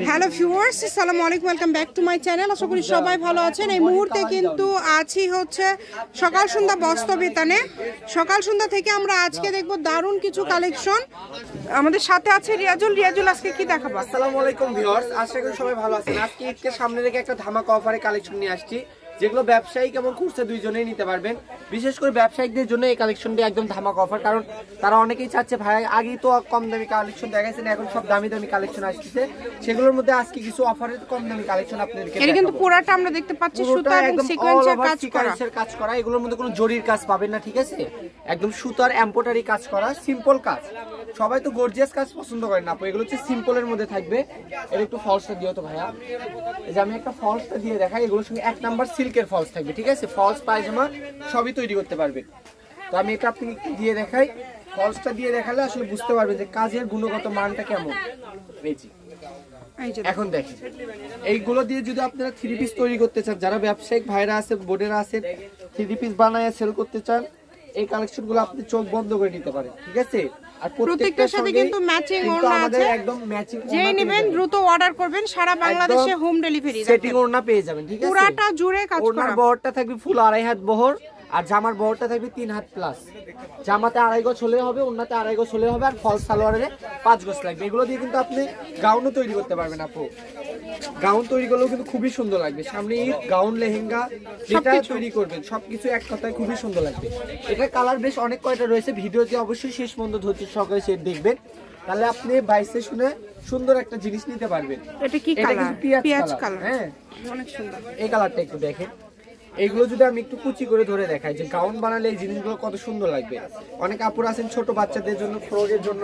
Hello viewers, আসসালামু আলাইকুম, welcome back to my channel. আশা করি সবাই ভালো আছেন। এই মুহূর্তে কিন্তু আছি হচ্ছে সকাল সন্ধ্যা বস্ত্র বিতানে। সকাল সন্ধ্যা থেকে আমরা আজকে দেখব দারুণ কিছু কালেকশন। আমাদের সাথে আছে রিয়াজুল। রিয়াজুল, আজকে কি দেখাবো? আসসালামু আলাইকুম ভিউয়ার্স, আশা করি সবাই ভালো আছেন। আজকে ঈদকে সামনে রেখে একটা ধামাকা অফারে কালেকশন নিয়ে আসছি, যেগুলো ব্যবসায়িক এবং খুচরা দুইজনেই নিতে পারবেন। বিশেষ করে ব্যবসায়িকদের জন্য এই কালেকশনটি একদম ধামাকা অফার, কারণ তারা অনেকেই চাচ্ছে ভাই আগেই তো কম দামি কালেকশন দেখাইছেন, এখন সব দামি দামি কালেকশন আসছে। সেগুলোর মধ্যে আজকে কিছু অফারের কম দামি কালেকশন আপনাদেরকে দেখাবো। এটা কিন্তু পুরোটা আমরা দেখতে পাচ্ছি সুতা এবং সিকোয়েন্সের কাজ করা। এগুলোর মধ্যে কোনো জরির কাজ পাবেন না, ঠিক আছে? একদম সুতার এমব্রয়ডারি কাজ করা, সিম্পল কাজ। সবাই তো গর্জিয়াস কাজ পছন্দ করেন না, এগুলো হচ্ছে সিম্পলের মধ্যে থাকবে। এর একটু ফলসটা দিও তো ভাইয়া। এই যে আমি একটা ফলসটা দিয়ে দেখাই, এগুলোর সঙ্গে 1 নাম্বার সিল্কের ফলস থাকবে, ঠিক আছে? ফলস পায়জামা সবই তৈরি করতে পারবেন। তো আমি এটা আপনাকে একটু দিয়ে দেখাই। ফলসটা দিয়ে দেখালে আসলে বুঝতে পারবেন যে কাজের গুণগত মানটা কেমন। এখন দেখেন, এইগুলো দিয়ে যদি আপনারা 3 পিস তৈরি করতে চান, যারা ব্যবসায়িক ভাইরা আছে, বোর্ডেরা আছে, 3 পিস বানায় সেল করতে চান, এই কালেকশনগুলো আপনি চোখ বন্ধ করে নিতে পারেন, ঠিক আছে? আর প্রত্যেকটার সাথে কিন্তু ম্যাচিং ওড়না আছে, একদম ম্যাচিং। যেই নেবেন দ্রুত অর্ডার করবেন, সারা বাংলাদেশে হোম ডেলিভারি সেটিং ওড়না পেয়ে যাবেন, ঠিক আছে? পুরাটা জুড়ে কাজ করা। ওড়নার বহরটা থাকবে ফুল 2.5 হাত বহর, আর জামার বহরটা থাকবে 3 হাত প্লাস। জামাতে 2.5 গজ হলে হবে, ওড়নাতে 2.5 গজ হলে হবে, আর ফলস সালোয়ারে 5 গজ লাগবে। এগুলো দিয়ে কিন্তু আপনি গাউনও তৈরি করতে পারবেন। আপু গাউন তৈরি করলেও কিন্তু খুবই সুন্দর লাগবে। সামনে ঈদ, গাউন, লেহেঙ্গা যেটা তৈরি করবেন সবকিছু এক কথায় খুবই সুন্দর লাগবে। এটা কালার বেশ অনেক কয়টা রয়েছে, ভিডিওতে অবশ্যই শেষ পর্যন্ত ধৈর্য সহকারে সেট দেখবেন, তাহলে আপনি বাইসে শুনে সুন্দর একটা জিনিস নিতে পারবেন। এটা কি কালার? পিয়াজ কালার। হ্যাঁ, অনেক সুন্দর। এই কালারটা একটু দেখেন। এইগুলো যদি আমি একটু কুচি করে ধরে দেখাই, যে গাউন বানালে এই জিনিসগুলো কত সুন্দর লাগবে। অনেক আপুরা আছেন ছোট বাচ্চাদের জন্য, ফ্রকের জন্য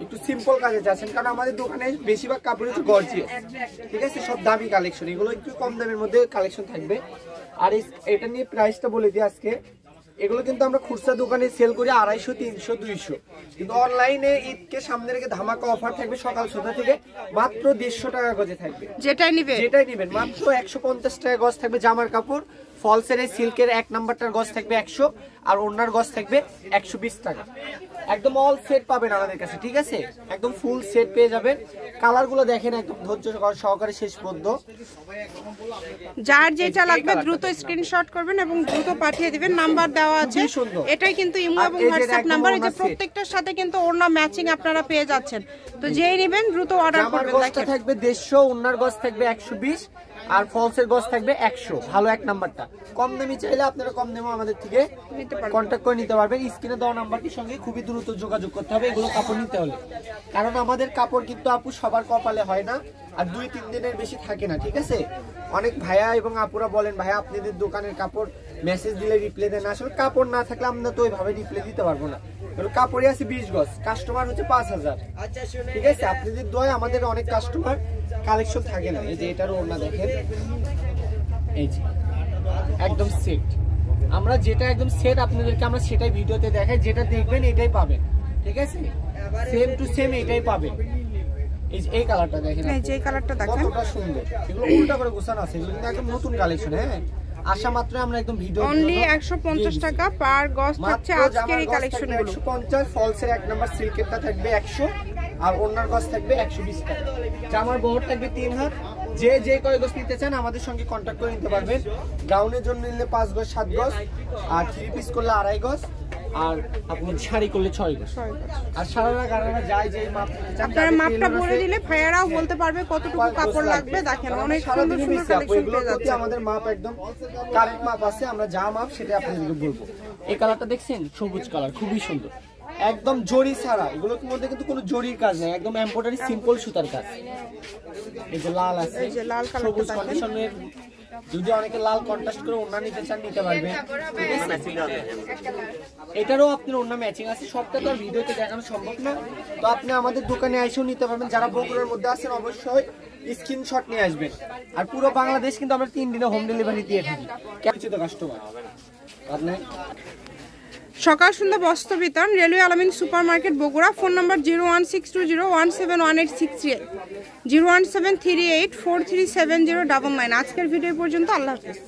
একটু সিম্পল কাজে যাচ্ছেন, কারণ আমাদের দোকানে বেশিরভাগ কাপড় হচ্ছে গর্জিয়াস, ঠিক আছে? সব দামি কালেকশন, এগুলো একটু কম দামের মধ্যে কালেকশন থাকবে। আর এটা নিয়ে প্রাইসটা বলে দিই আজকে। এগুলো কিন্তু আমরা খুচরা দোকানে সেল করি 250, 300, 200, কিন্তু অনলাইনে ঈদকে সামনে রেখে ধামাকা অফার থাকবে সকাল সন্ধ্যা থেকে মাত্র 150 টাকা গজে থাকবে। যেটাই নেবেন মাত্র 150 টাকা গজ থাকবে। জামার কাপড় ফলসের সিল্কের 1 নাম্বারটার গজ থাকবে 100, আর ওড়নার গজ থাকবে 120 টাকা। একদম অল সেট পাবেন আমাদের কাছে, ঠিক আছে? একদম ফুল সেট পেয়ে যাবেন। কালারগুলো দেখেন, একদম ধৈর্য সহকারে শেষ পর্যন্ত। যার যেটা লাগবে দ্রুত স্ক্রিনশট করবেন এবং দ্রুত পাঠিয়ে দিবেন। নাম্বার দেওয়া আছে, এটাই কিন্তু ইমো এবং হোয়াটসঅ্যাপ নাম্বার। এই যে প্রত্যেকটার সাথে কিন্তু ওড়না ম্যাচিং আপনারা পেয়ে যাচ্ছেন। তো যেই নেবেন দ্রুত অর্ডার করবেন। গজটা থাকবে 150, ওড়নার গজ থাকবে 120, আর ফলসের গজ থাকবে 100। ভালো 1 নাম্বারটা। কম দামি চাইলে আপনারা কম দামে আমাদের থেকে কন্ট্যাক্ট করে নিতে পারবেন। স্ক্রিনে দেওয়া নাম্বারটির সঙ্গে খুবই দ্রুত যোগাযোগ করতে হবে এগুলো কাপড় নিতে হলে, কারণ আমাদের কাপড় কিন্তু আপু সবার কপালে হয় না, আর 2-3 দিনের বেশি থাকে না, ঠিক আছে? অনেক ভাইয়া এবং আপুরা বলেন ভাইয়া আপনাদের দোকানের কাপড় মেসেজ দিলে রিপ্লাই দেন না। আসলে কাপড় না থাকলে আমরা তো ওইভাবে রিপ্লাই দিতে পারবো না। কাপড়ে আছে 20 গজ, কাস্টমার হচ্ছে 5000, ঠিক আছে? আপনাদের দোয়ায় আমাদের অনেক কাস্টমার কালেকশন থাকে না। এই যে এটার ওড়না দেখেন, এই যে একদম সেট। আমরা যেটা একদম সেট আপনাদেরকে আমরা সেটাই ভিডিওতে দেখাই, যেটা দেখবেন এটাই পাবেন, ঠিক আছে? সেম টু সেম এটাই পাবেন। এই কালারটা দেখেন, এই কালারটা দেখেন, কতটা সুন্দর। এগুলো উল্টা করে গোছানো আছে, এগুলো কিন্তু একদম নতুন কালেকশন। হ্যাঁ, আসা মাত্র আমরা একদম ভিডিও অনলি 150 টাকা পার গজ থাকছে আজকের এই কালেকশনগুলো। 150, ফলসের 1 নাম্বার সিল্কেরটা থাকবে 100, আর ওড়নার গজ থাকবে 120 টাকা। জামার বহর থাকবে 3 হাত। যে কয় গজ নিতে চান আমাদের সঙ্গে কন্ট্যাক্ট করে নিতে পারবেন। গাউনের জন্য নিলে 5 গজ, 7 গজ, আর 3 পিস করলে 2.5 গজ, আর আপনি শাড়ি করলে 6 গজ। আর সারারা গারারা যায় যে মাপ আপনারা মাপটা বলে দিলে ভাইয়ারাও বলতে পারবে কতটুকু কাপড় লাগবে। দেখেন অনেক সুন্দর সুন্দর কালেকশন পেয়ে যাচ্ছে। আমাদের মাপ একদম কারেক্ট মাপ আছে, আমরা যা মাপ সেটা আপনাদেরকে বলবো। এই কালারটা দেখছেন, সবুজ কালার, খুবই সুন্দর, একদম জরি ছাড়া। এগুলোর মধ্যে কিন্তু কোনো জরির কাজ নেই, একদম এমব্রয়ডারি সিম্পল সুতার কাজ। এই যে লাল আছে, এই যে লাল সবুজ কন্ডিশনের, যদি অনেকে লাল কন্ট্রাস্ট করে ওড়না নিতে চান নিতে পারবেন। এটারও আপনার ওড়না ম্যাচিং আছে, সবটা তো আর ভিডিওতে দেখানো সম্ভব না। তো আপনি আমাদের দোকানে এসেও নিতে পারবেন। যারা বগুড়ার মধ্যে আছেন অবশ্যই স্ক্রিনশট নিয়ে আসবেন। আর পুরো বাংলাদেশ কিন্তু আমরা 3 দিনে হোম ডেলিভারি দিয়ে থাকি। পরিচিত কাস্টমার আপনি। সকাল সন্ধ্যা বস্ত্র বিতান, রেলওয়ে আলামিন super market, Bogura. Phone number 01620171868, 01738437099। আজকের ভিডিও পর্যন্ত। আল্লাহ হাফেজ।